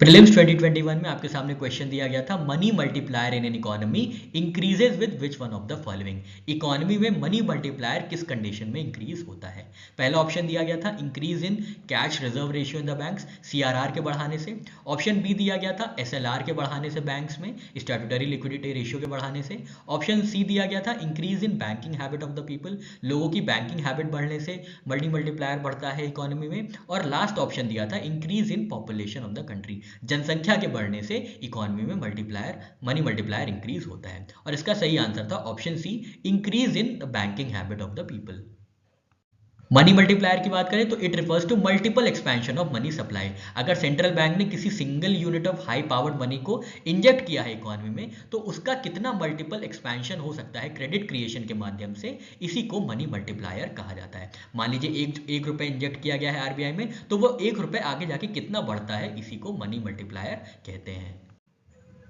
Prelims 2021 में आपके सामने क्वेश्चन दिया गया था, money multiplier in an economy increases with which one of the following. Economy में मनी मल्टीप्लायर किस कंडीशन में इंक्रीज होता है। पहला ऑप्शन दिया गया था increase in cash reserve ratio in the banks, CRR के बढ़ाने से। ऑप्शन बी दिया गया था एसएलआर के बढ़ाने से बैंक्स में, स्टैट्यूटरी लिक्विडिटी रेशियो के बढ़ाने से। ऑप्शन सी दिया गया था increase in banking habit of the people, लोगों की बैंकिंग हैबिट बढ़ने से मनी मल्टीप्लायर बढ़ता है इकोनॉमी में। और लास्ट ऑप्शन दिया था increase in population of the country, जनसंख्या के बढ़ने से इकोनॉमी में मनी मल्टीप्लायर इंक्रीज होता है। और इसका सही आंसर था option C, increase in the banking habit of the people. Money multiplier की बात करें तो it refers to multiple expansion of money supply. अगर सेंट्रल बैंक ने किसी single unit of high powered money को इंजेक्ट किया है इकोनॉमी में, तो उसका कितना मल्टीपल एक्सपेंशन हो सकता है क्रेडिट क्रिएशन के माध्यम से, इसी को मनी मल्टीप्लायर कहा जाता है। मान लीजिए एक रुपए इंजेक्ट किया गया है आरबीआई में, तो वो 1 रुपए आगे जाके कितना बढ़ता है, इसी को मनी मल्टीप्लायर कहते हैं।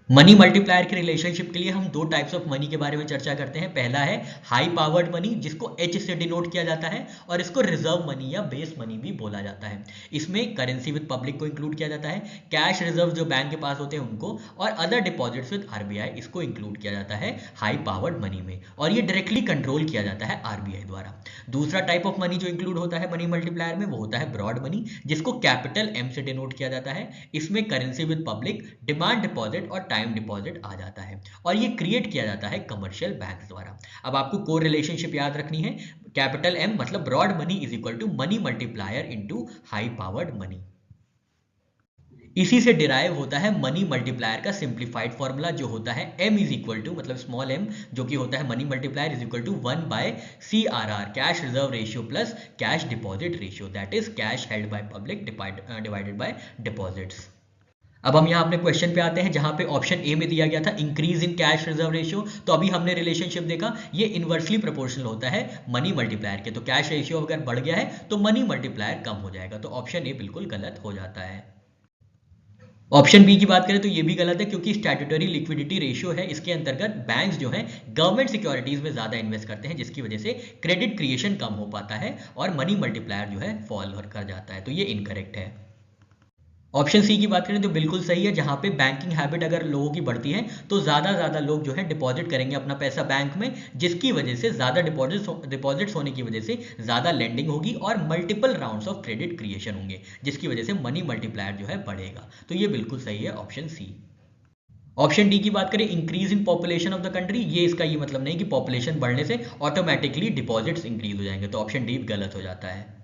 मनी मल्टीप्लायर के रिलेशनशिप के लिए हम दो टाइप्स ऑफ मनी के बारे में चर्चा करते हैं। पहला है हाई पावर्ड मनी, जिसको एच से डिनोट किया जाता है, और इसको रिजर्व मनी या बेस मनी भी बोला जाता है। इसमें करेंसी विद पब्लिक को इंक्लूड किया जाता है, कैश रिजर्व जो बैंक के पास होते हैं उनको, और अदर डिपॉजिट्स विद आरबीआई, इसको इंक्लूड किया जाता है हाई पावर्ड मनी में, और ये डायरेक्टली कंट्रोल किया जाता है आरबीआई द्वारा। दूसरा टाइप ऑफ मनी जो इंक्लूड होता है मनी मल्टीप्लायर में, वो होता है ब्रॉड मनी, जिसको कैपिटल एम से डिनोट किया जाता है। इसमें currency with public, demand deposit और टाइम डिपॉजिट आ जाता है, और ये क्रिएट किया जाता है कमर्शियल बैंक द्वारा। अब आपको कोर रिलेशनशिप याद रखनी है, कैपिटल एम मतलब broad money is equal to money multiplier into high powered money. इसी से डिराइव होता है मनी मल्टीप्लायर का सिंप्लीफाइड फॉर्मूला, जो होता है m इज इक्वल टू मतलब स्मॉल m, जो कि होता है money multiplier is equal to 1 by CRR, cash reserve ratio plus cash deposit ratio, that is cash held by public divided by deposits. अब हम यहाँ अपने क्वेश्चन पे आते हैं, जहाँ पे ऑप्शन ए में दिया गया था increase in cash reserve ratio. तो अभी हमने रिलेशनशिप देखा, ये इनवर्सली प्रोपोर्शनल होता है मनी मल्टीप्लायर के। तो कैश रेशियो अगर बढ़ गया है तो मनी मल्टीप्लायर कम हो जाएगा, तो ऑप्शन ए बिल्कुल गलत हो जाता है। ऑप्शन बी की बात करें तो ये भी गलत है, क्योंकि स्टैट्यूटरी लिक्विडिटी रेशियो है, इसके अंतर्गत बैंक्स जो हैं गवर्नमेंट सिक्योरिटीज में ज्यादा इन्वेस्ट करते हैं, जिसकी वजह से क्रेडिट क्रिएशन कम हो पाता है और मनी मल्टीप्लायर जो है फॉल कर जाता है, तो ये इनकरेक्ट है। ऑप्शन सी की बात करें तो बिल्कुल सही है, जहां पे बैंकिंग हैबिट अगर लोगों की बढ़ती है तो ज्यादा लोग जो है डिपॉजिट करेंगे अपना पैसा बैंक में, जिसकी वजह से ज्यादा डिपॉजिट्स होने की वजह से ज्यादा लेंडिंग होगी और multiple rounds of credit creation होंगे, जिसकी वजह से मनी मल्टीप्लायर जो है बढ़ेगा। तो ये बिल्कुल सही है ऑप्शन सी। ऑप्शन डी की बात करें increase in population of the country, ये इसका ये मतलब नहीं कि पॉपुलेशन बढ़ने से ऑटोमेटिकली डिपॉजिट्स इंक्रीज हो जाएंगे, तो ऑप्शन डी गलत हो जाता है।